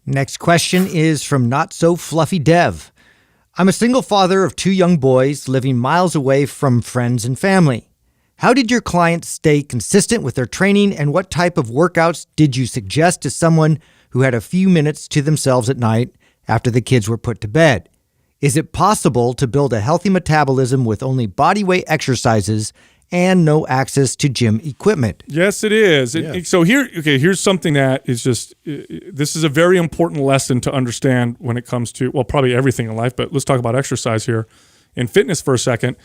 Next question is from Not So Fluffy Dev. I'm a single father of 2 young boys living miles away from friends and family. How did your clients stay consistent with their training, and what type of workouts did you suggest to someone who had a few minutes to themselves at night after the kids were put to bed? Is it possible to build a healthy metabolism with only bodyweight exercises and no access to gym equipment? Yes, it is. Yeah. So here's something that is just, this is a very important lesson to understand when it comes to, well, probably everything in life, but let's talk about exercise here and fitness for a second,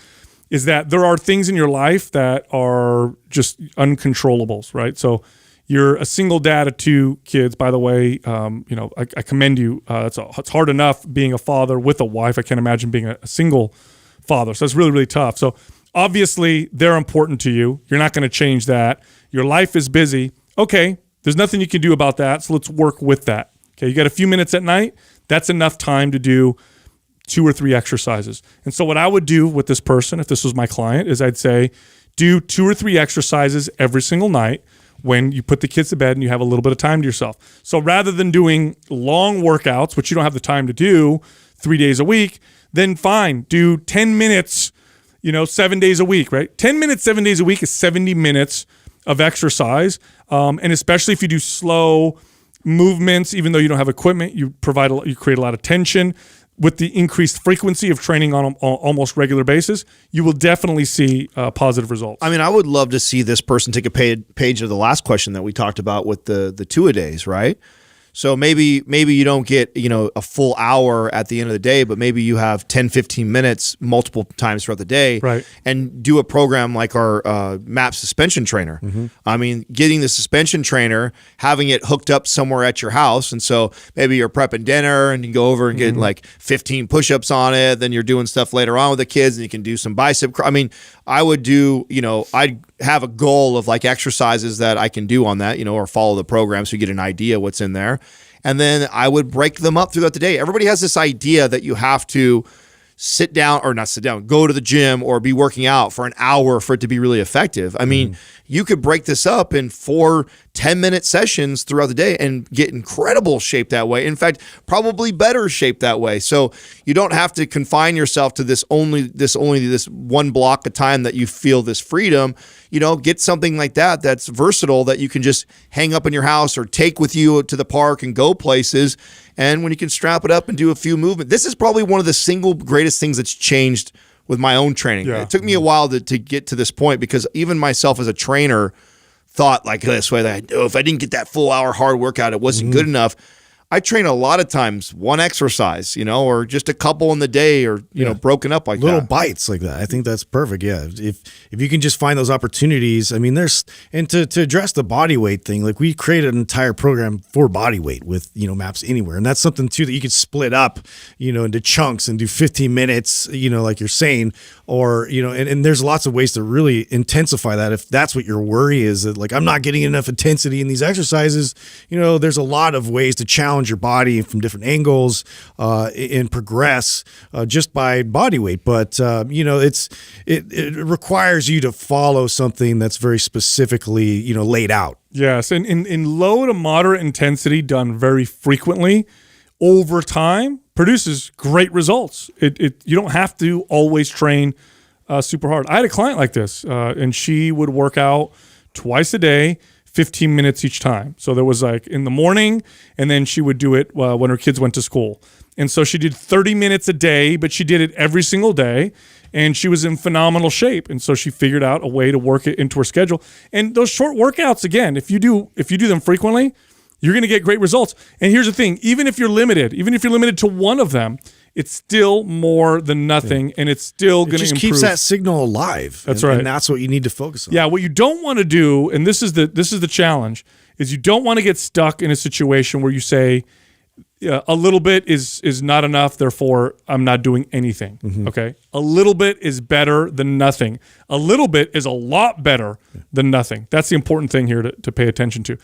is that there are things in your life that are just uncontrollables, right? So you're a single dad of 2 kids, by the way. I commend you. It's hard enough being a father with a wife. I can't imagine being a single father. So it's really, really tough. So obviously, they're important to you. You're not going to change that. Your life is busy. Okay, there's nothing you can do about that, so let's work with that. Okay, you got a few minutes at night. That's enough time to do 2 or 3 exercises. And so what I would do with this person, if this was my client, is I'd say do 2 or 3 exercises every single night when you put the kids to bed and you have a little bit of time to yourself. So rather than doing long workouts, which you don't have the time to do 3 days a week, then fine, do 10 minutes 7 days a week, right? 10 minutes, 7 days a week is 70 minutes of exercise. And especially if you do slow movements, even though you don't have equipment, you create a lot of tension. With the increased frequency of training on an almost regular basis, you will definitely see positive results. I mean, I would love to see this person take a page of the last question that we talked about with the 2-a-days, right? So maybe you don't get, a full hour at the end of the day, but maybe you have 10, 15 minutes multiple times throughout the day, right? And do a program like our MAP suspension trainer. Mm-hmm. I mean, getting the suspension trainer, having it hooked up somewhere at your house. And so maybe you're prepping dinner and you go over and get like 15 push-ups on it. Then you're doing stuff later on with the kids and you can do some bicep. I mean, I would do, I'd have a goal of like exercises that I can do on that, or follow the program so you get an idea what's in there. And then I would break them up throughout the day. Everybody has this idea that you have to go to the gym or be working out for an hour for it to be really effective. I mean, you could break this up in 4 10-minute sessions throughout the day and get incredible shape that way. In fact, probably better shape that way. So you don't have to confine yourself to this one block of time that you feel this freedom. Get something like that that's versatile that you can just hang up in your house or take with you to the park and go places. And when you can strap it up and do a few movements, this is probably one of the single greatest things that's changed with my own training. Yeah. It took me a while to get to this point because even myself as a trainer thought like this way that if I didn't get that full hour hard workout, it wasn't good enough. I train a lot of times one exercise, or just a couple in the day or, broken up like little bites like that. I think that's perfect. Yeah. If you can just find those opportunities, I mean, to address the body weight thing, like we created an entire program for body weight with, MAPS Anywhere. And that's something too that you could split up, into chunks and do 15 minutes, like you're saying, or, and there's lots of ways to really intensify that. If that's what your worry is, that like, I'm not getting enough intensity in these exercises, there's a lot of ways to challenge your body from different angles and progress just by body weight. But, it requires you to follow something that's very specifically, laid out. Yes. And in low to moderate intensity done very frequently over time produces great results. You don't have to always train super hard. I had a client like this and she would work out twice a day, 15 minutes each time. So there was like in the morning, and then she would do it when her kids went to school. And so she did 30 minutes a day, but she did it every single day, and she was in phenomenal shape. And so she figured out a way to work it into her schedule. And those short workouts, again, if you do them frequently, you're going to get great results. And here's the thing, even if you're limited to one of them, it's still more than nothing, and it's still going to improve. It just keeps that signal alive. That's right. And that's what you need to focus on. Yeah, what you don't want to do, and this is the challenge, is you don't want to get stuck in a situation where you say, a little bit is not enough, therefore I'm not doing anything, okay? A little bit is better than nothing. A little bit is a lot better than nothing. That's the important thing here to pay attention to.